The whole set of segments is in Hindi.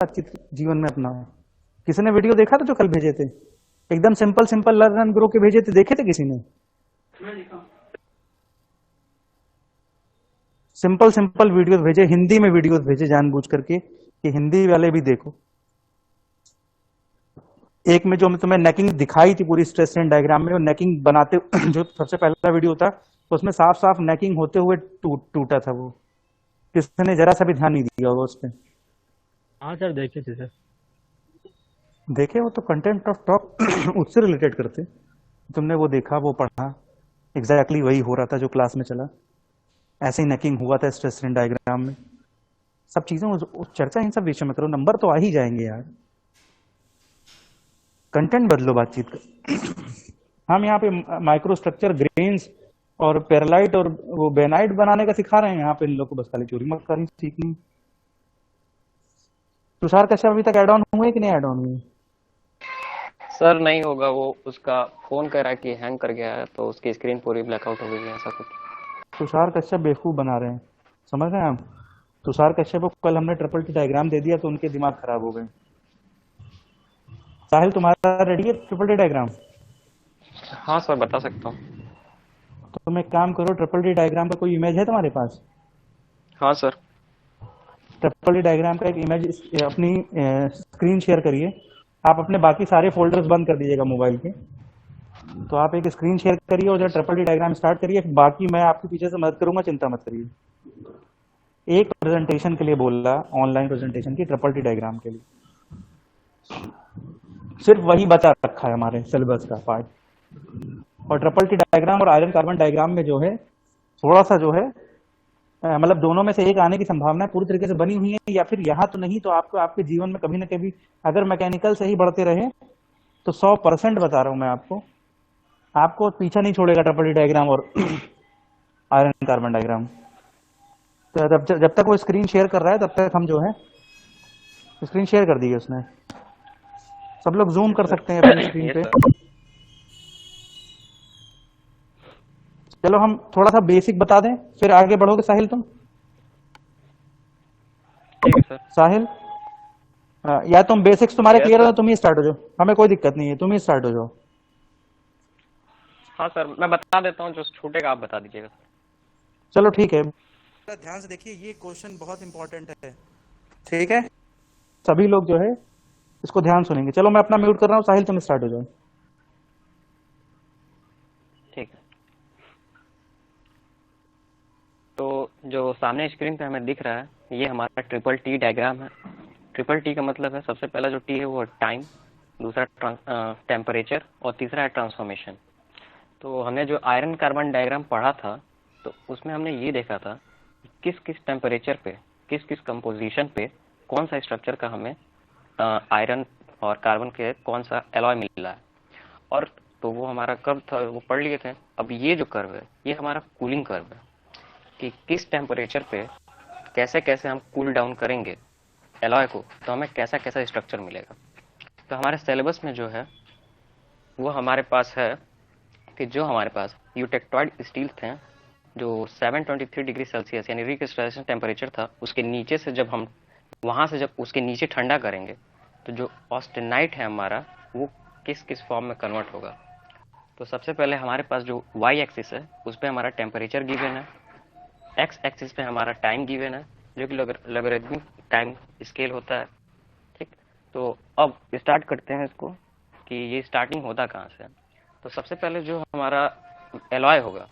बातचीत जीवन में अपनाओ। किसी ने वीडियो देखा था जो कल भेजे थे? एकदम simple simple learn and grow के भेजे थे, देखे थे किसी ने? सिंपल सिंपल वीडियोस भेजे, हिंदी में वीडियोस भेजे जानबूझ करके कि हिंदी वाले भी देखो। एक में जो मैं तुम्हें नेकिंग दिखाई थी पूरी स्ट्रेस स्ट्रेन डायग्राम में, वो नेकिंग बनाते जो सबसे पहला वीडियो था, तो उसमें साफ साफ नेकिंग होते हुए टूटा था वो। किसी ने जरा सा भी ध्यान नहीं दिया होगा उस पर। हाँ सर, देखे थे सर। देखे, वो तो कंटेंट ऑफ टॉक उससे रिलेटेड करते। तुमने वो देखा, वो पढ़ा, एग्जैक्टली वही हो रहा था जो क्लास में चला। ऐसे ही नेकिंग हुआ था स्ट्रेस स्ट्रेन डायग्राम में। सब चीजें चर्चा इन सब विषयों में करो, नंबर तो आ ही जाएंगे यार। कंटेंट बदलो बातचीत का। हम यहाँ पे माइक्रो स्ट्रक्चर, ग्रेन्स और पेरालाइट और वो बेनाइट बनाने का सिखा रहे हैं यहाँ पे इन लोग को, बस खाली चोरी मक्कारी सीखनी। तुषार कश्यप अभी तक एड ऑन हुए कि नहीं एड ऑन हुए? सर नहीं होगा, वो उसका फोन कह रहा है कि हैंग कर गया है, तो उसकी स्क्रीन पूरी ब्लैकआउट हो गई है, ऐसा कुछ। तुषार कश्यप बेवकूफ बना रहे हैं, समझ रहे हैं आप? तुषार कश्यप को कल हमने ट्रिपल टी डायग्राम दे दिया तो उनके दिमाग खराब हो गए। साहिल, तुम्हारा रेडी है ट्रिपल टी डायग्राम? हाँ सर, बता सकता हूँ। तो तुम एक काम करो, ट्रिपल टी डायग्राम का कोई इमेज है तुम्हारे पास? हाँ सर। ट्रिपल टी डायग्राम का एक इमेज अपनी स्क्रीन शेयर करिए। आप अपने बाकी सारे फोल्डर्स बंद कर दीजिएगा मोबाइल के। तो आप एक स्क्रीन शेयर करिए और जब ट्रिपल टी डायग्राम स्टार्ट करिए, बाकी मैं आपके पीछे से मदद करूंगा, चिंता मत करिए। एक प्रेजेंटेशन के लिए बोल रहा, ऑनलाइन प्रेजेंटेशन की ट्रिपल टी डायग्राम के लिए सिर्फ वही बचा रखा है हमारे सिलेबस का पार्ट। और ट्रिपल टी डायग्राम और आयरन कार्बन डायग्राम में जो है, थोड़ा सा जो है, मतलब दोनों में से एक आने की संभावना पूरी तरीके से बनी हुई है, या फिर यहाँ तो नहीं तो आपको आपके जीवन में कभी ना कभी, अगर मैकेनिकल से ही बढ़ते रहे तो 100% बता रहा हूं मैं आपको, आपको पीछा नहीं छोड़ेगा ट्रिपल टी डायग्राम और आयरन कार्बन डायग्राम। तो जब तक वो स्क्रीन शेयर कर रहा है तब तक हम जो है, स्क्रीन शेयर कर दी है उसने, सब लोग जूम यस कर सर। सकते हैं अपनी स्क्रीन यस पे। सर। चलो हम थोड़ा सा बेसिक बता दें, फिर आगे बढ़ोगे साहिल तुम? ठीक है सर। साहिल, या तुम बेसिक्स तुम्हारे यस क्लियर हो सर। तो तुम ही स्टार्ट हो जाओ, हमें कोई दिक्कत नहीं है, तुम ही स्टार्ट हो जाओ। हाँ सर, मैं बता देता हूँ, जो छूटेगा आप बता दीजिएगा। चलो ठीक है, ध्यान से देखिए, ये क्वेश्चन बहुत इंपॉर्टेंट है, ठीक है? सभी लोग जो है इसको ध्यान सुनेंगे। चलो मैं अपना म्यूट कर रहा हूँ, साहिल तुम स्टार्ट हो जाओ। ठीक है। तो जो सामने स्क्रीन पे हमें दिख रहा है, ये हमारा ट्रिपल टी डायग्राम है। ट्रिपल टी का मतलब है, सबसे पहला जो टी है वो टाइम, दूसरा टेम्परेचर और तीसरा है ट्रांसफॉर्मेशन। तो हमने जो आयरन कार्बन डायग्राम पढ़ा था, तो उसमें हमने ये देखा था कि किस किस टेम्परेचर पे, किस किस कंपोजिशन पे कौन सा स्ट्रक्चर का हमें आयरन और कार्बन के कौन सा एलॉय मिला है। और तो वो हमारा कर्व था, वो पढ़ लिए थे। अब ये जो कर्व है, ये हमारा कूलिंग कर्व है, कि किस टेम्परेचर पे कैसे कैसे हम कूल डाउन करेंगे एलॉय को, तो हमें कैसा कैसा स्ट्रक्चर मिलेगा। तो हमारे सिलेबस में जो है वो हमारे पास है कि जो हमारे पास यूटेक्टॉइड स्टील थे, जो 723 डिग्री सेल्सियस यानी रिक्रिस्टलाइजेशन टेम्परेचर था, उसके नीचे से जब हम वहां से जब उसके नीचे ठंडा करेंगे, तो जो ऑस्टेनाइट है हमारा, वो किस किस फॉर्म में कन्वर्ट होगा। तो सबसे पहले हमारे पास जो वाई एक्सिस है, उस पर हमारा टेम्परेचर गिवन है। एक्स एक्सिस पे हमारा टाइम गिवन है, जो कि लॉगरिथमिक टाइम स्केल होता है। ठीक। तो अब स्टार्ट करते हैं इसको, कि ये स्टार्टिंग होता कहाँ से। तो सबसे पहले जो हमारा एलॉय होगा,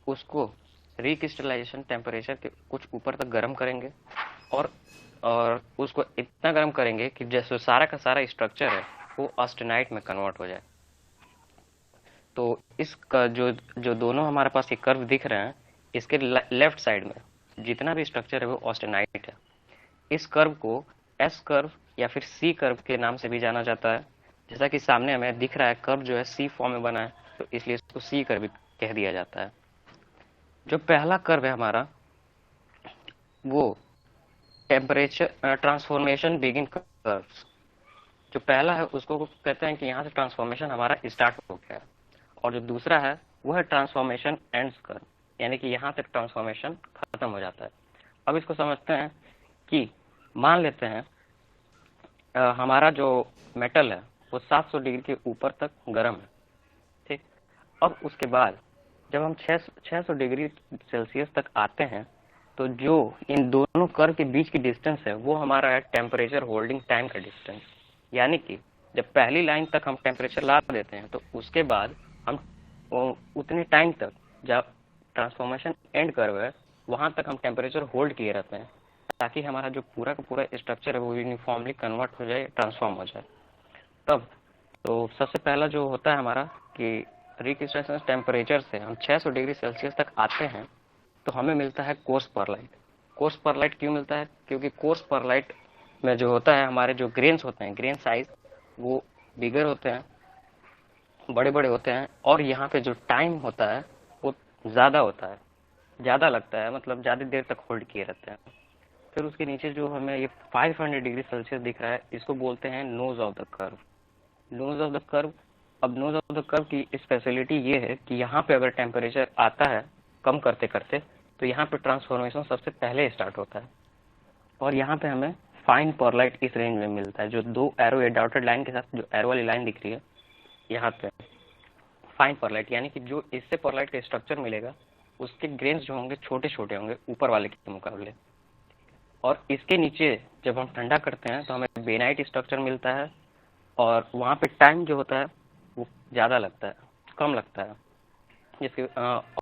उसको रिक्रिस्टलाइजेशन टेम्परेचर के कुछ ऊपर तक गर्म करेंगे, और उसको इतना गर्म करेंगे कि जैसे सारा का सारा स्ट्रक्चर है वो ऑस्टेनाइट में कन्वर्ट हो जाए। तो इसका जो जो दोनों हमारे पास ये कर्व दिख रहे हैं, इसके लेफ्ट साइड में जितना भी स्ट्रक्चर है वो ऑस्टेनाइट है। इस कर्व को एस कर्व या फिर सी कर्व के नाम से भी जाना जाता है। जैसा कि सामने हमें दिख रहा है, कर्व जो है सी फॉर्म में बना है, तो इसलिए इसको सी कर्व भी कह दिया जाता है। जो पहला कर्व है हमारा, वो टेम्परेचर ट्रांसफॉर्मेशन बिगिन कर्व, जो पहला है उसको कहते हैं कि यहाँ से ट्रांसफॉर्मेशन हमारा स्टार्ट हो गया है। और जो दूसरा है वो है ट्रांसफॉर्मेशन एंड्स कर्व, यानी कि यहाँ तक ट्रांसफॉर्मेशन खत्म हो जाता है। अब इसको समझते हैं कि मान लेते हैं हमारा जो मेटल है वो 700 डिग्री के ऊपर तक गर्म है। ठीक। अब उसके बाद जब हम 600 डिग्री सेल्सियस तक आते हैं तो जो इन दोनों कर्व के बीच की डिस्टेंस है वो हमारा है टेम्परेचर होल्डिंग टाइम का डिस्टेंस। यानी कि जब पहली लाइन तक हम टेम्परेचर ला देते हैं तो उसके बाद हम उतने टाइम तक जब ट्रांसफॉर्मेशन एंड कर्व है वहां तक हम टेम्परेचर होल्ड किए रहते हैं ताकि हमारा जो पूरा का पूरा स्ट्रक्चर है वो यूनिफॉर्मली कन्वर्ट हो जाए, ट्रांसफॉर्म हो जाए। तब तो सबसे पहला जो होता है हमारा कि रिक्रिस्टेशन टेम्परेचर से हम 600 डिग्री सेल्सियस तक आते हैं तो हमें मिलता है कोर्स परलाइट। कोर्स परलाइट क्यों मिलता है? क्योंकि कोर्स परलाइट में जो होता है हमारे जो ग्रेन्स होते हैं, ग्रेन साइज वो बिगर होते हैं, बड़े बड़े होते हैं, और यहाँ पे जो टाइम होता है वो ज़्यादा होता है, ज़्यादा लगता है, मतलब ज़्यादा देर तक होल्ड किए रहते हैं। फिर उसके नीचे जो हमें ये 500 डिग्री सेल्सियस दिख रहा है इसको बोलते हैं nose of the curve. Nose of the curve. अब नोज ऑफ द कर्व की स्पेशलिटी ये है कि यहाँ पे अगर टेम्परेचर आता है कम करते करते तो यहाँ पे ट्रांसफॉर्मेशन सबसे पहले स्टार्ट होता है, और यहाँ पे हमें फाइन परलाइट इस रेंज में मिलता है। जो दो एरो या डॉटेड लाइन के साथ जो एरो वाली लाइन दिख रही है यहाँ पे फाइन परलाइट, यानी कि जो इससे परलाइट का स्ट्रक्चर मिलेगा उसके ग्रेन्स जो होंगे छोटे छोटे होंगे ऊपर वाले के मुकाबले। और इसके नीचे जब हम ठंडा करते हैं तो हमें बेनाइट स्ट्रक्चर मिलता है, और वहाँ पे टाइम जो होता है वो ज़्यादा लगता है, कम लगता है। जिसके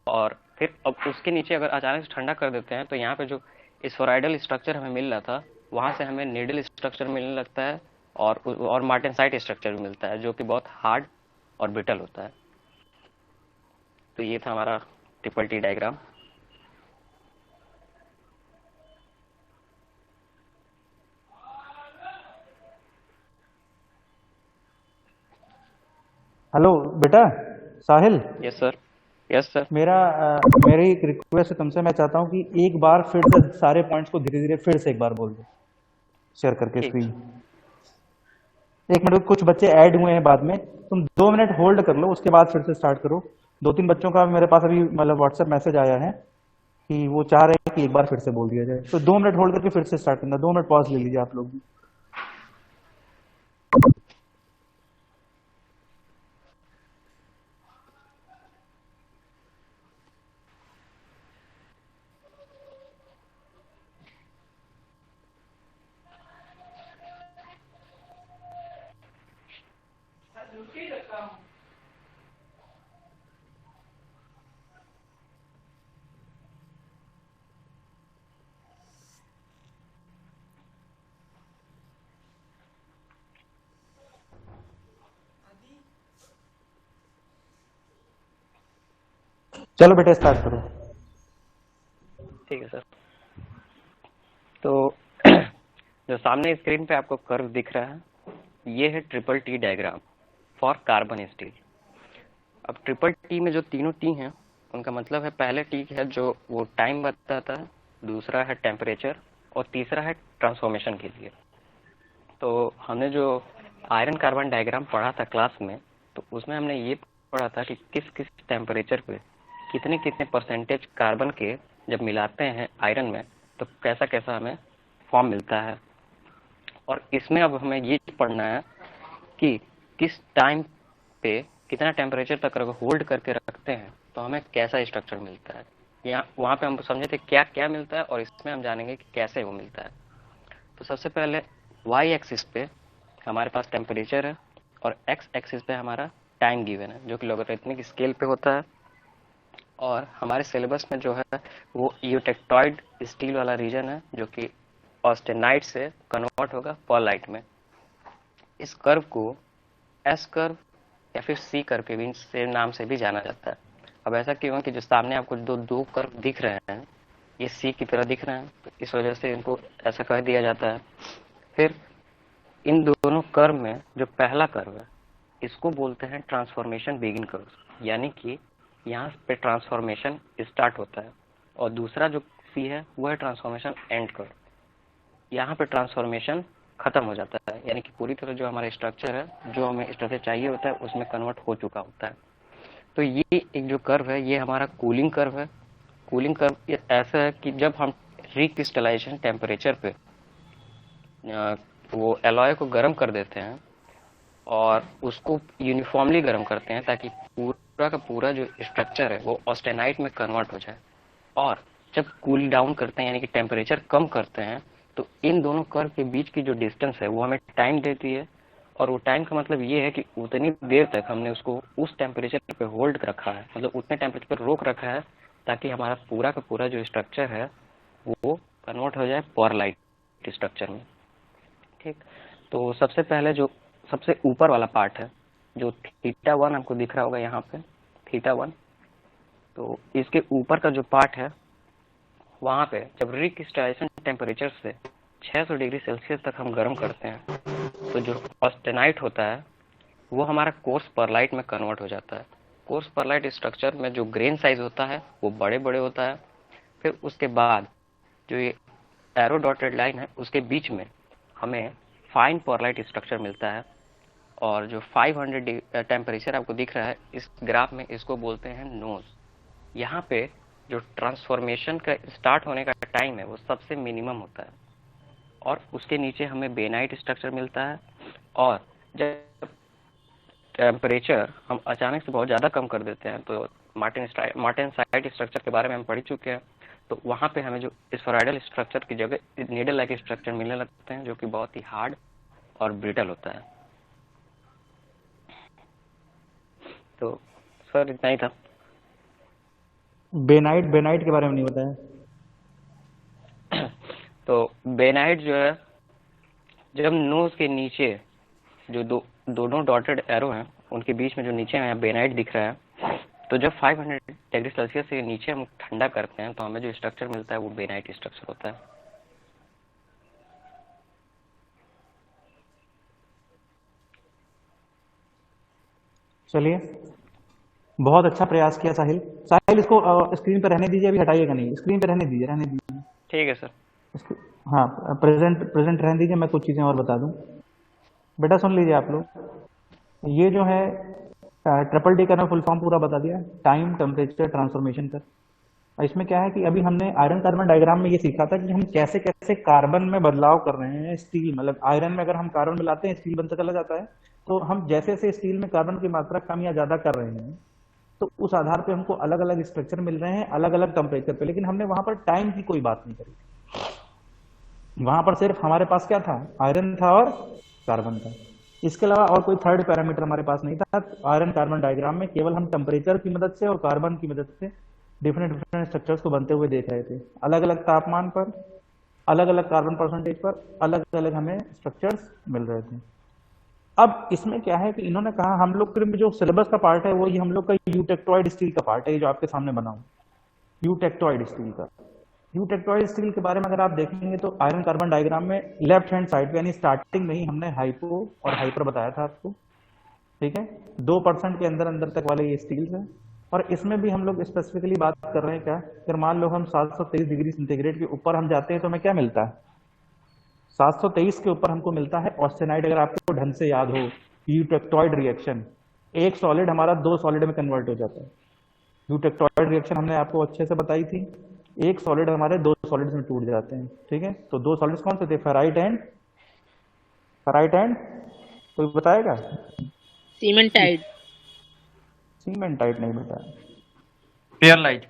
और फिर अब उसके नीचे अगर अचानक से ठंडा कर देते हैं तो यहाँ पे जो स्फेरॉइडल स्ट्रक्चर हमें मिल रहा था वहाँ से हमें नीडल स्ट्रक्चर मिलने लगता है, और मार्टेनसाइट स्ट्रक्चर भी मिलता है जो कि बहुत हार्ड और ब्रिटल होता है। तो ये था हमारा ट्रिपल टी डायग्राम। हेलो बेटा साहिल, यस सर। Yes sir. मेरी एक रिक्वेस्ट है तुमसे। मैं चाहता हूँ कि एक बार फिर से सारे पॉइंट्स को धीरे धीरे फिर से एक बार बोल दो, शेयर करके ठीक स्क्रीन। एक मिनट, कुछ बच्चे ऐड हुए हैं बाद में, तुम 2 मिनट होल्ड कर लो, उसके बाद फिर से स्टार्ट करो। 2-3 बच्चों का मेरे पास अभी मतलब व्हाट्सएप मैसेज आया है कि वो चाह रहे हैं कि एक बार फिर से बोल दिया जाए, तो 2 मिनट होल्ड करके फिर से स्टार्ट करना। 2 मिनट पॉज ले लीजिए आप लोग भी। चलो बेटा स्टार्ट करो। ठीक है सर। तो जो सामने स्क्रीन पे आपको कर्व दिख रहा है ये है triple T diagram for carbon steel. अब ट्रिपल टी में जो तीनों टी हैं उनका मतलब है, पहले टी है जो वो टाइम बताता है, दूसरा है टेम्परेचर, और तीसरा है ट्रांसफॉर्मेशन के लिए। तो हमने जो आयरन कार्बन डायग्राम पढ़ा था क्लास में, तो उसमें हमने ये पढ़ा था कि किस किस टेम्परेचर पे कितने कितने परसेंटेज कार्बन के जब मिलाते हैं आयरन में तो कैसा कैसा हमें फॉर्म मिलता है। और इसमें अब हमें ये पढ़ना है कि किस टाइम पे कितना टेम्परेचर तक अगर होल्ड करके रखते हैं तो हमें कैसा स्ट्रक्चर मिलता है। यहाँ वहाँ पे हम समझे थे क्या क्या मिलता है, और इसमें हम जानेंगे कि कैसे वो मिलता है। तो सबसे पहले वाई एक्सिस पे हमारे पास टेम्परेचर है, और एक्स एक्सिस पे हमारा टाइम गिवन है जो कि लॉगरिथमिक स्केल पे होता है। और हमारे सिलेबस में जो है वो यूटेक्टॉइड स्टील वाला रीजन है जो कि ऑस्टेनाइट से कन्वर्ट होगा पर्लाइट में। इस कर्व को एस कर्व या फिर सी कर्व के भी सेम नाम से भी जाना जाता है। अब ऐसा क्यों है कि जो सामने आपको दो दो कर्व दिख रहे हैं ये सी की तरह दिख रहे हैं, तो इस वजह से इनको ऐसा कह दिया जाता है। फिर इन दोनों कर्व में जो पहला कर्व है इसको बोलते हैं ट्रांसफॉर्मेशन बिगिन कर्व, यानी कि यहाँ पे ट्रांसफॉर्मेशन स्टार्ट होता है, और दूसरा जो सी है वो है ट्रांसफॉर्मेशन एंड कर्व, यहाँ पे ट्रांसफॉर्मेशन खत्म हो जाता है, यानी कि पूरी तरह जो हमारा स्ट्रक्चर है जो हमें स्ट्रक्चर चाहिए होता है उसमें कन्वर्ट हो चुका होता है। तो ये एक जो कर्व है ये हमारा कूलिंग कर्व है। कूलिंग कर्व ये ऐसा है कि जब हम रिक्रिस्टलाइजेशन टेम्परेचर पे वो एलॉय को गर्म कर देते हैं और उसको यूनिफॉर्मली गर्म करते हैं ताकि पूरा का पूरा जो स्ट्रक्चर है वो ऑस्टेनाइट में कन्वर्ट हो जाए। और जब कूल डाउन करते हैं यानी कि टेम्परेचर कम करते हैं तो इन दोनों कर्व के बीच की जो डिस्टेंस है वो हमें टाइम देती है। और वो टाइम का मतलब ये है कि उतनी देर तक हमने उसको उस टेम्परेचर पे होल्ड रखा है, मतलब उतने टेम्परेचर पर रोक रखा है ताकि हमारा पूरा का पूरा जो स्ट्रक्चर है वो कन्वर्ट हो जाए पोरलाइट स्ट्रक्चर में। ठीक, तो सबसे पहले जो सबसे ऊपर वाला पार्ट है जो थीटा 1 हमको दिख रहा होगा यहाँ पे, थीटा 1, तो इसके ऊपर का जो पार्ट है वहाँ पे जब रिक्रिस्टलाइजेशन टेम्परेचर से 600 डिग्री सेल्सियस तक हम गर्म करते हैं तो जो ऑस्टेनाइट होता है वो हमारा कोर्स परलाइट में कन्वर्ट हो जाता है। कोर्स परलाइट स्ट्रक्चर में जो ग्रेन साइज होता है वो बड़े बड़े होता है। फिर उसके बाद जो ये एरो डॉटेड लाइन है उसके बीच में हमें फाइन परलाइट स्ट्रक्चर मिलता है। और जो 500 टेम्परेचर आपको दिख रहा है इस ग्राफ में, इसको बोलते हैं नोज। यहाँ पे जो ट्रांसफॉर्मेशन का स्टार्ट होने का टाइम है वो सबसे मिनिमम होता है और उसके नीचे हमें बेनाइट स्ट्रक्चर मिलता है। और जब टेम्परेचर हम अचानक से बहुत ज़्यादा कम कर देते हैं तो मार्टेनसाइट स्ट्रक्चर के बारे में हम पढ़ चुके हैं, तो वहाँ पे हमें जो स्फेरॉइडल स्ट्रक्चर की जगह नीडल लाइक स्ट्रक्चर मिलने लगते हैं जो कि बहुत ही हार्ड और ब्रिटल होता है। तो सर इतना ही था। बेनाइट, बेनाइट के बारे में नहीं बताया। तो बेनाइट जो है जब नोज के नीचे जो दोनों डॉटेड एरो हैं उनके बीच में जो नीचे में बेनाइट दिख रहा है, तो जब 500 डिग्री सेल्सियस से नीचे हम ठंडा करते हैं तो हमें जो स्ट्रक्चर मिलता है वो बेनाइट स्ट्रक्चर होता है। चलिए, बहुत अच्छा प्रयास किया साहिल। साहिल इसको स्क्रीन पे रहने दीजिए, अभी हटाइएगा नहीं, स्क्रीन पे रहने दीजिए, रहने दीजिए। ठीक है सर। हाँ, प्रेजेंट प्रेजेंट रहने दीजिए, मैं कुछ चीज़ें और बता दूं। बेटा सुन लीजिए आप लोग, ये जो है ट्रिपल डी का फुल फॉर्म पूरा बता दिया, टाइम टेम्परेचर ट्रांसफॉर्मेशन का। इसमें क्या है कि अभी हमने आयरन कार्बन डायग्राम में ये सीखा था कि हम कैसे कैसे कार्बन में बदलाव कर रहे हैं। स्टील मतलब आयरन में अगर हम कार्बन मिलाते हैं स्टील बनता चला जाता है, तो हम जैसे जैसे स्टील में कार्बन की मात्रा कम या ज्यादा कर रहे हैं तो उस आधार पे हमको अलग अलग स्ट्रक्चर मिल रहे हैं अलग अलग टेम्परेचर पे। लेकिन हमने वहां पर टाइम की कोई बात नहीं करी, वहां पर सिर्फ हमारे पास क्या था, आयरन था और कार्बन था। इसके अलावा और कोई थर्ड पैरामीटर हमारे पास नहीं था। आयरन कार्बन डायग्राम में केवल हम टेम्परेचर की मदद से और कार्बन की मदद से डिफरेंट डिफरेंट स्ट्रक्चर्स को बनते हुए देख रहे थे। अलग अलग तापमान पर, अलग अलग कार्बन परसेंटेज पर अलग अलग हमें स्ट्रक्चर्स मिल रहे थे। अब इसमें क्या है कि इन्होंने कहा हम लोग के जो सिलेबस का पार्ट है वो ये हम लोग का यूटेक्टोइड स्टील का पार्ट है, ये जो आपके सामने बना हुआ यूटेक्टोइड स्टील का। यूटेक्टोइड स्टील के बारे में अगर आप देखेंगे तो आयरन कार्बन डायग्राम में लेफ्ट हैंड साइड पे यानी स्टार्टिंग में ही हमने हाइपो और हाइपर बताया था आपको, ठीक है। 2% के अंदर अंदर तक वाले ये स्टील्स है। और इसमें भी हम लोग स्पेसिफिकली बात कर रहे हैं क्या, अगर मान लो हम 723 डिग्री सेंटीग्रेड के ऊपर हम जाते हैं तो हमें क्या मिलता है, 723 के ऊपर हमको मिलता है ऑस्टेनाइट। अगर आपको ढंग से याद हो यूटेक्टोइड रिएक्शन, एक सॉलिड हमारा 2 सॉलिड में कन्वर्ट हो जाता है। यूटेक्टोइड रिएक्शन हमने आपको अच्छे से बताई थी, एक सॉलिड हमारे 2 सॉलिड्स में टूट जाते हैं, ठीक है। तो 2 सॉलिड्स कौन से थे, फेराइट एंड कोई बताएगा, सीमेंटाइट। सीमेंटाइट नहीं बेटा, पेयरलाइट।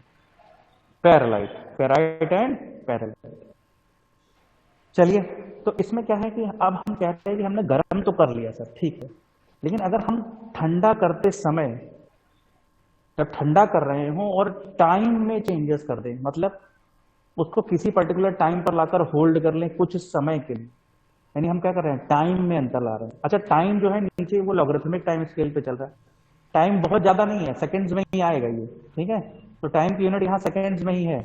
पैरालाइट, फेराइट एंड पैरालाइट। चलिए, तो इसमें क्या है कि अब हम कहते हैं कि हमने गर्म तो कर लिया सर, ठीक है, लेकिन अगर हम ठंडा करते समय जब ठंडा कर रहे हो और टाइम में चेंजेस कर दें, मतलब उसको किसी पर्टिकुलर टाइम पर लाकर होल्ड कर लें कुछ समय के लिए, यानी हम क्या कर रहे हैं, टाइम में अंतर ला रहे हैं। अच्छा, टाइम जो है नीचे वो लॉगरिथमिक टाइम स्केल पे चल रहा है, टाइम बहुत ज्यादा नहीं है, सेकंड्स में ही आएगा ये, ठीक है। तो टाइम की यूनिट यहाँ सेकंड्स में ही है।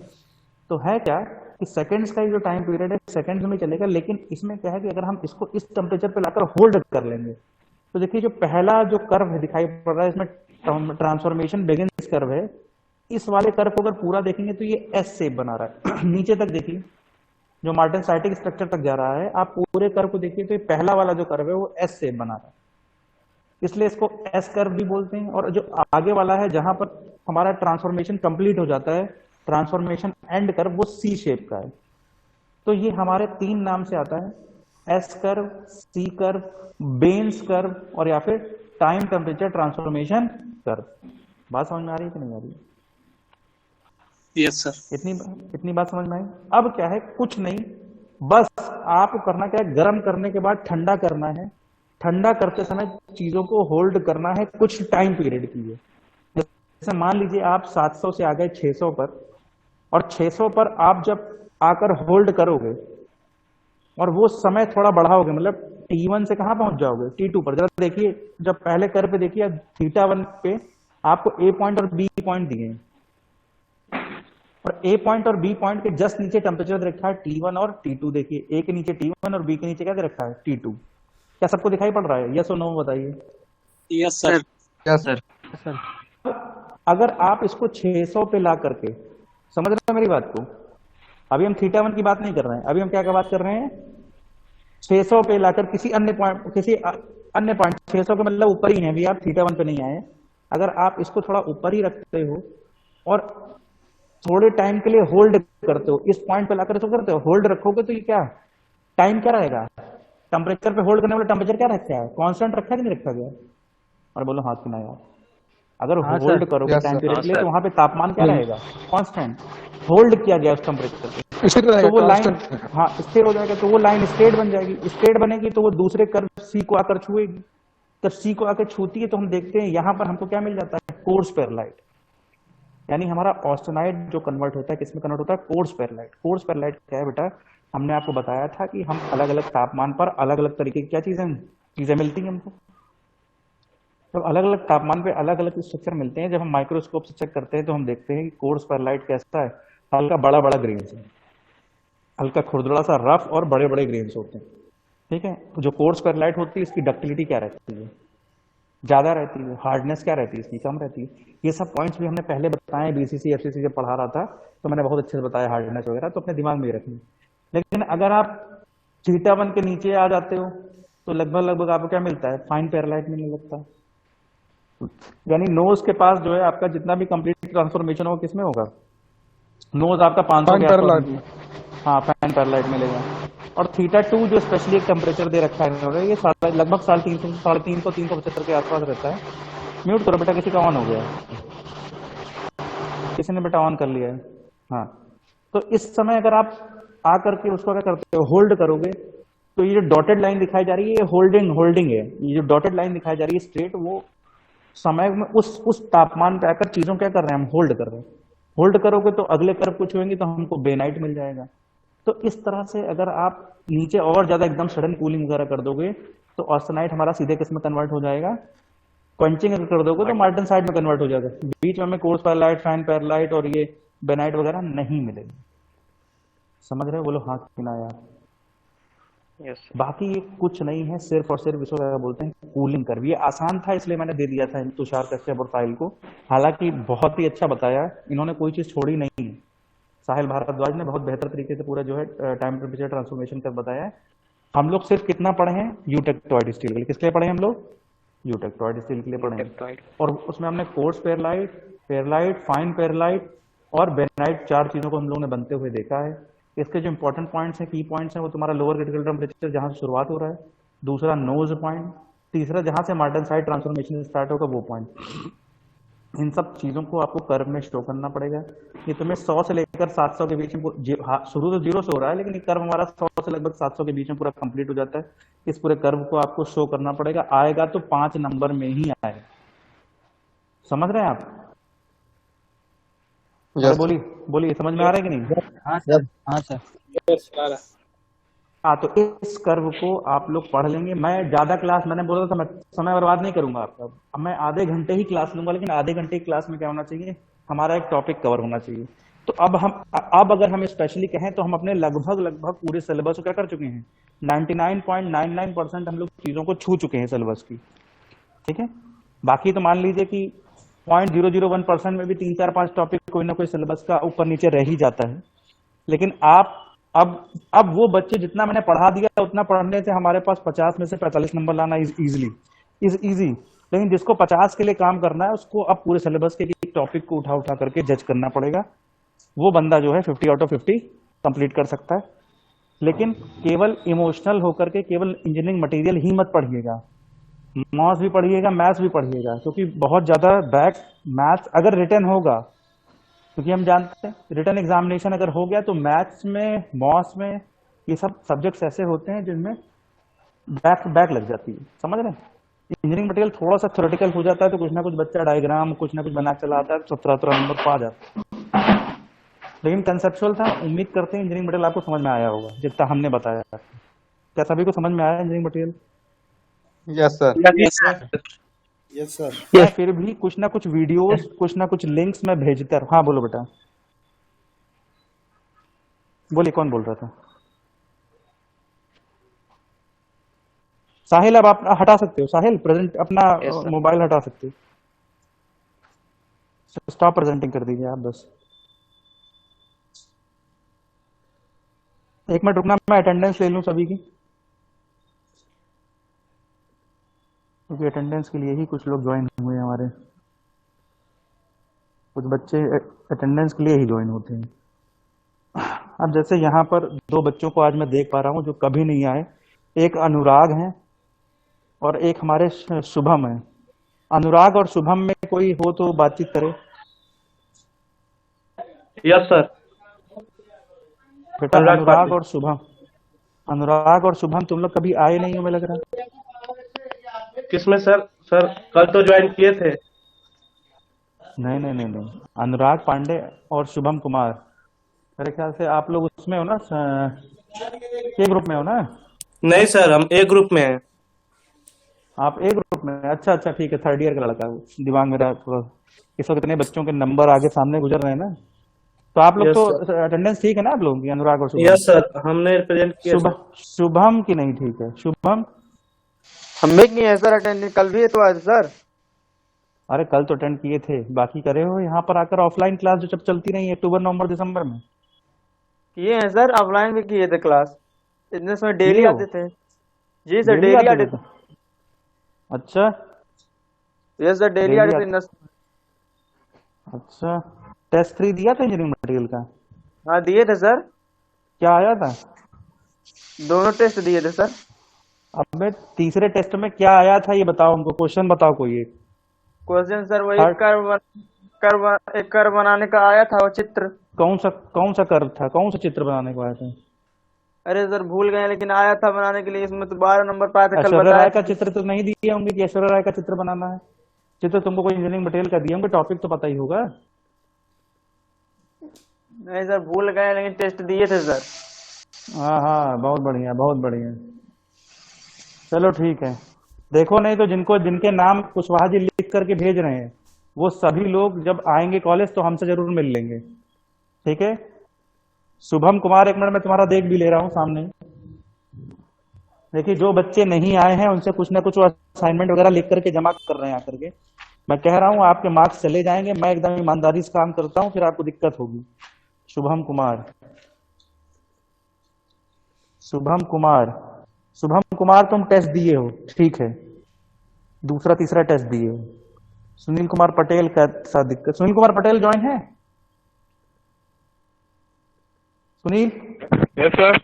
तो है क्या कि सेकंड्स का जो टाइम पीरियड है सेकंड्स में चलेगा, लेकिन इसमें क्या है कि अगर हम इसको इस टेम्परेचर पे लाकर होल्ड कर लेंगे तो देखिए जो पहला जो कर्व दिखाई पड़ रहा है इसमें ट्रांसफॉर्मेशन बिगिंस कर्व है, इस वाले कर्व को अगर पूरा देखेंगे तो ये एस शेप बना रहा है। नीचे तक देखिए जो मार्टेनसाइटिक स्ट्रक्चर तक जा रहा है, आप पूरे कर्व को देखिए तो ये पहला वाला जो कर्व है वो एस शेप बना रहा है, इसलिए इसको एस कर्व भी बोलते हैं। और जो आगे वाला है जहां पर हमारा ट्रांसफॉर्मेशन कंप्लीट हो जाता है, ट्रांसफॉर्मेशन एंड कर्व, वो सी शेप का है। तो ये हमारे 3 नाम से आता है, एस कर्व, सी कर्व, बेन्स कर्व और या फिर टाइम टेम्परेचर ट्रांसफॉर्मेशन कर्व। बात समझ में आ रही है कि नहीं आ रही है? Yes sir. इतनी इतनी बात समझ में आई। अब क्या है, कुछ नहीं, बस आपको करना क्या है, गर्म करने के बाद ठंडा करना है। ठंडा करते समय चीजों को होल्ड करना है कुछ टाइम पीरियड के लिए। जैसे मान लीजिए आप 700 से आ गए 600 पर, और 600 पर आप जब आकर होल्ड करोगे और वो समय थोड़ा बढ़ाओगे, मतलब T1 से कहां पहुंच जाओगे, T2 पर। जरा देखिए, जब पहले कर्व पे देखिए, θ1 पे आपको A पॉइंट और B पॉइंट दिए हैं, और A पॉइंट और B पॉइंट के जस्ट नीचे टेम्परेचर दे रखा है T1 और T2। देखिए, A के नीचे T1 और B के नीचे क्या दे रखा है, T2। क्या सबको दिखाई पड़ रहा है? यस और नो बताइए। Yes sir. Yes sir. अगर आप इसको 600 पे ला करके, समझ रहे हैं मेरी बात को? अभी हम θ1 की बात नहीं कर रहे हैं, अभी हम क्या बात कर रहे हैं, 600 पे लाकर किसी अन्य पॉइंट 600 के मतलब ऊपर ही है, अभी आप θ1 पे नहीं आए। अगर आप इसको थोड़ा ऊपर ही रखते हो और थोड़े टाइम के लिए होल्ड करते हो, इस पॉइंट पे लाकर इसको करते हो, होल्ड रखोगे, तो ये क्या टाइम क्या रहेगा, टेम्परेचर पे होल्ड करने वाला टेम्परेचर क्या रखा है, कांस्टेंट रखा है कि नहीं रखा गया? और बोलो हाथ क्यों ना यार। अगर होल्ड करोगे टाइम पीरियड के लिए, तो वहां पे तापमान क्या रहेगा, कांस्टेंट। होल्ड किया गया उस टेम्परेचर पे, तो वो लाइन, हाँ, स्थिर हो जाएगा, तो वो लाइन स्ट्रेट बन जाएगी। स्ट्रेट बनेगी तो वो दूसरे कर्व सी को आकर छुएगी। जब सी को आकर छूती है तो हम देखते हैं यहां पर हमको क्या मिल जाता है, कोर्स पेरलाइट। यानी हमारा ऑस्टेनाइट जो कन्वर्ट होता है, किसमें कन्वर्ट होता है, कोर्स पेरलाइट। कोर्स पेरलाइट क्या है बेटा, हमने आपको बताया था कि हम अलग अलग तापमान पर अलग अलग तरीके की क्या चीजें मिलती हैं हमको। जब अलग अलग तापमान पे अलग अलग स्ट्रक्चर मिलते हैं, जब हम माइक्रोस्कोप से चेक करते हैं तो हम देखते हैं कि कोर्स पेरलाइट कैसा है, हल्का बड़ा बड़ा ग्रेन्स है, हल्का खुरदुरा सा रफ और बड़े बड़े ग्रेन्स होते हैं। ठीक है, जो कोर्स पेरलाइट होती है, इसकी डक्टिलिटी क्या रहती है, ज्यादा रहती है। हार्डनेस क्या रहती है इसकी, कम रहती है। ये सब पॉइंट्स भी हमने पहले बताए, बीसीसी एफसीसी जब पढ़ा रहा था तो मैंने बहुत अच्छे से बताया हार्डनेस वगैरह, तो अपने दिमाग में ही रखनी। लेकिन अगर आप θ1 के नीचे आ जाते हो तो लगभग लगभग आपको क्या मिलता है, फाइन पेरलाइट मिलने लगता है। यानी नोज के पास जो है आपका जितना भी कंप्लीट ट्रांसफॉर्मेशन होगा, किसमें होगा, नोज आपका 500 के आसपास, हाँ, फाइन पेरलाइट मिलेगा। और θ2 जो स्पेशली एक टेम्परेचर दे रखा है, ये लगभग 350 375 के आसपास रहता है। म्यूट करो बेटा, किसी का ऑन हो गया, किसी ने बेटा ऑन कर लिया है, हाँ। तो इस समय अगर आप आकर के उसको क्या करते हो, होल्ड करोगे, तो ये जो डॉटेड लाइन दिखाई जा रही है, ये होल्डिंग है। ये जो डॉटेड लाइन दिखाई जा रही है स्ट्रेट, वो समय में उस तापमान पे आकर चीजों क्या कर रहे हैं, हम होल्ड कर रहे हैं। होल्ड करोगे तो अगले कर्व कुछ होंगे तो हमको बेनाइट मिल जाएगा। तो इस तरह से अगर आप नीचे और ज्यादा एकदम सडन कूलिंग वगैरह कर दोगे तो ऑस्टेनाइट हमारा सीधे किस में कन्वर्ट हो जाएगा, क्वेंचिंग अगर कर दोगे तो मार्टनसाइट में कन्वर्ट हो जाएगा। बीच में हमें कोर्स पेरलाइट, फाइन पेरलाइट और ये बेनाइट वगैरह नहीं मिलेगी। समझ रहे हो? बोलो हाँ कि ना यार। यस। बाकी ये कुछ नहीं है, सिर्फ और सिर्फ इसको क्या बोलते हैं, कूलिंग कर्व। ये आसान था इसलिए मैंने दे दिया था तुषार कश्यप और साहिल को, हालांकि बहुत ही अच्छा बताया, इन्होंने कोई चीज छोड़ी नहीं है। साहिल भारद्वाज ने बहुत बेहतर तरीके से पूरा जो है टाइम टेम्परेचर ट्रांसफॉर्मेशन कर बताया है। हम लोग सिर्फ कितना पढ़े हैं, यूटेक्टॉइड स्टील के लिए। किसके लिए पढ़े हम लोग, यूटेक्टॉइड स्टील के लिए पढ़े हैं। और उसमें हमने कोर्स पेरलाइट, फाइन पेरलाइट और बेनाइट, 4 चीजों को हम लोगों ने बनते हुए देखा है। इसके जो इंपॉर्टेंट पॉइंट्स हैं, की पॉइंट्स हैं, वो तुम्हारा लोअर क्रिटिकल टेम्परेचर जहां से शुरुआत हो रहा है, दूसरा नोज पॉइंट, तीसरा जहां से मार्टनसाइट ट्रांसफॉर्मेशन स्टार्ट होगा वो पॉइंट। इन सब चीजों को आपको कर्व में शो करना पड़ेगा। ये तुम्हें 100 से लेकर 700 के बीच में, शुरू तो 0 से हो रहा है, लेकिन ये कर्व हमारा 100 से लगभग 700 के बीच में पूरा कंप्लीट हो जाता है। इस पूरे कर्व को आपको शो करना पड़ेगा, आएगा तो 5 नंबर में ही आएगा। समझ रहे हैं आप? बोलिए बोलिए, समझ में आ रहा है कि नहीं? हाँ सर, हाँ सर। हाँ, तो इस कर्व को आप लोग पढ़ लेंगे। मैं ज्यादा क्लास, मैंने बोला था मैं समय बर्बाद नहीं करूंगा आपका। अब मैं आधे घंटे ही क्लास लूंगा, लेकिन आधे घंटे की क्लास में क्या होना चाहिए, हमारा एक टॉपिक कवर होना चाहिए। तो अब अगर हम स्पेशली कहें तो हम अपने लगभग पूरे सिलेबस को क्या कर चुके हैं, 99.99% हम लोग चीजों को छू चुके हैं सिलेबस की। ठीक है, बाकी तो मान लीजिए कि 0.001% में भी 3-4-5 टॉपिक कोई ना कोई सिलेबस का ऊपर नीचे रह ही जाता है। लेकिन आप अब वो बच्चे, जितना मैंने पढ़ा दिया उतना पढ़ने से हमारे पास 50 में से 45 नंबर लाना इज इजी। लेकिन जिसको 50 के लिए काम करना है, उसको अब पूरे सिलेबस के टॉपिक को उठा करके जज करना पड़ेगा। वो बंदा जो है 50 आउट ऑफ 50 कंप्लीट कर सकता है। लेकिन केवल इमोशनल होकर के केवल इंजीनियरिंग मटेरियल ही मत पढ़िएगा, मॉस भी पढ़िएगा, मैथ्स भी पढ़िएगा, क्योंकि बहुत ज़्यादा बैक मैथ्स अगर रिटर्न होगा, क्योंकि हम जानते हैं रिटर्न एग्जामिनेशन अगर हो गया तो मैथ्स में, मॉस में, ये सब सब्जेक्ट्स ऐसे होते हैं जिनमें बैक बैक लग जाती है, समझ रहे हैं। इंजीनियरिंग मटेरियल थोड़ा सा थ्योरेटिकल हो जाता है तो कुछ ना कुछ बच्चा डायग्राम कुछ ना कुछ बना के चला आता है, 17 नंबर पा जाता है। लेकिन कंसेप्चुअल था, उम्मीद करते हैं इंजीनियरिंग मटेरियल आपको समझ में आया होगा जितना हमने बताया। क्या सभी को समझ में आया engineering material? Yes sir. Yes sir. Yes sir. मैं फिर भी कुछ ना कुछ वीडियोस कुछ ना कुछ लिंक्स में भेजता रहूं। हाँ बोलो बेटा, बोलिए कौन बोल रहा था? साहिल, अब आप हटा सकते हो, साहिल प्रेजेंट अपना Yes, sir. मोबाइल हटा सकते हो, स्टॉप प्रेजेंटिंग कर दीजिए आप बस। एक मिनट रुकना, मैं अटेंडेंस ले लूं सभी की, क्योंकि अटेंडेंस के लिए ही कुछ लोग ज्वाइन हुए हैं हमारे, कुछ बच्चे अटेंडेंस के लिए ही ज्वाइन होते हैं। अब जैसे यहाँ पर दो बच्चों को आज मैं देख पा रहा हूँ जो कभी नहीं आए, एक अनुराग है और एक हमारे शुभम है। अनुराग और शुभम में कोई हो तो बातचीत करे। Yes sir. बेटा अनुराग और शुभम, अनुराग और शुभम तुम लोग कभी आए नहीं हो, मैं लग रहा है। किसमें सर? सर कल तो ज्वाइन किए थे। नहीं नहीं नहीं नहीं, अनुराग पांडे और शुभम कुमार, मेरे ख्याल से आप लोग उसमें हो ना, के ग्रुप में हो ना? नहीं सर, हम ए ग्रुप में हैं। आप ए ग्रुप में? अच्छा अच्छा ठीक है, थर्ड ईयर का लड़का है, दिमाग मेरा थोड़ा, इस वक्त इतने बच्चों के नंबर आगे सामने गुजर रहे हैं ना, तो आप लोग Yes, तो अटेंडेंस ठीक है ना आप लोगों की, अनुराग और शुभम? यस सर, हमने रिप्रेजेंट किया सर। शुभम की नहीं ठीक है, शुभम हमें नहीं है सर अटेंडेंस, कल भी तो आज सर। अरे कल तो अटेंड किए थे, बाकी करे हो यहाँ पर आकर ऑफलाइन क्लास जो जब चलती रही अक्टूबर नवंबर दिसंबर में? किए हैं सर, ऑफलाइन भी किए थे क्लास, इतने समय डेली किए हो? आते थे। जी सर, डेली डेली आते आते थे? थे। अच्छा यस सर, डेली डेली आते थे। अच्छा, टेस्ट 3 दिया था इंजीनियरिंग मटेरियल का? हाँ दिए थे सर, क्या आया था? दोनों टेस्ट दिए थे सर। अब मैं तीसरे टेस्ट में क्या आया था ये बताओ हमको, क्वेश्चन बताओ कोई एक। क्वेश्चन सर वही हर एक कर बनाने का आया था, वो चित्र। कौन सा कर था, कौन सा चित्र बनाने को आया था? अरे सर भूल गए, लेकिन आया था बनाने के लिए, इसमें तो 12 नंबर पाए थे, कल ऐश्वर्या बताया राय का था। चित्र तो नहीं दिए होंगे कि ऐश्वर्या राय का चित्र बनाना है? चित्र तुमको कोई इंजीनियरिंग मटेरियल का दिए होंगे, टॉपिक तो पता ही होगा। नहीं सर भूल गए, लेकिन टेस्ट दिए थे सर। हाँ हाँ, बहुत बढ़िया बहुत बढ़िया, चलो ठीक है। देखो नहीं तो जिनके नाम कुशवाहा जी लिख करके भेज रहे हैं, वो सभी लोग जब आएंगे कॉलेज तो हमसे जरूर मिल लेंगे, ठीक है? शुभम कुमार, एक मिनट मैं तुम्हारा देख भी ले रहा हूँ सामने। देखिए जो बच्चे नहीं आए हैं उनसे कुछ ना कुछ असाइनमेंट वगैरह लिख करके जमा कर रहे हैं आकर के। मैं कह रहा हूँ आपके मार्क्स चले जाएंगे, मैं एकदम ईमानदारी से काम करता हूँ, फिर आपको दिक्कत होगी। शुभम कुमार, शुभम कुमार, शुभम कुमार तुम टेस्ट दिए हो, ठीक है, दूसरा तीसरा टेस्ट दिए हो। सुनील कुमार पटेल का साथ दिक्कत, सुनील कुमार पटेल ज्वाइन है? सुनील? Yes sir.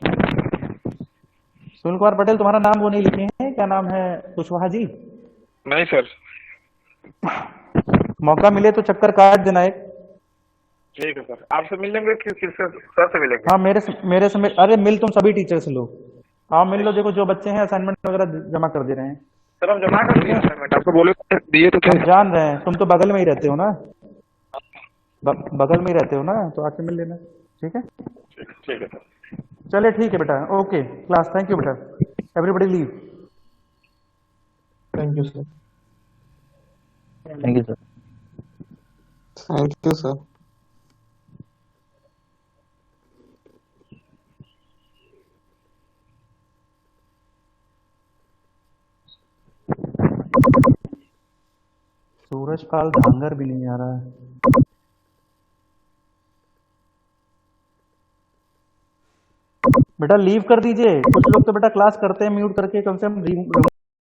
सुनील कुमार पटेल, तुम्हारा नाम वो नहीं लिखे हैं, क्या नाम है, कुशवाहा जी? नहीं सर। मौका मिले तो चक्कर काट देना एक। ठीक है सर, आपसे मिल लेंगे किस सर से मिलेंगे? हाँ मेरे से अरे मिल तुम सभी टीचर से लो, आओ मिल लो। देखो जो बच्चे हैं असाइनमेंट वगैरह जमा कर दे रहे हैं। सर हम जमा कर दिए असाइनमेंट, आपको बोले दिए तो थे। हम जान रहे हैं, तुम तो बगल में ही रहते हो ना, बगल में ही रहते हो ना, तो आके मिल लेना, ठीक है? ठीक है सर। चले ठीक है बेटा, ओके क्लास, थैंक यू बेटा, everybody leave. Thank you sir. Thank you sir. Thank you sir. Suraj Pal Dhangar भी नहीं आ रहा है। बेटा लीव कर दीजिए, कुछ लोग तो बेटा क्लास करते हैं म्यूट करके, कम से कम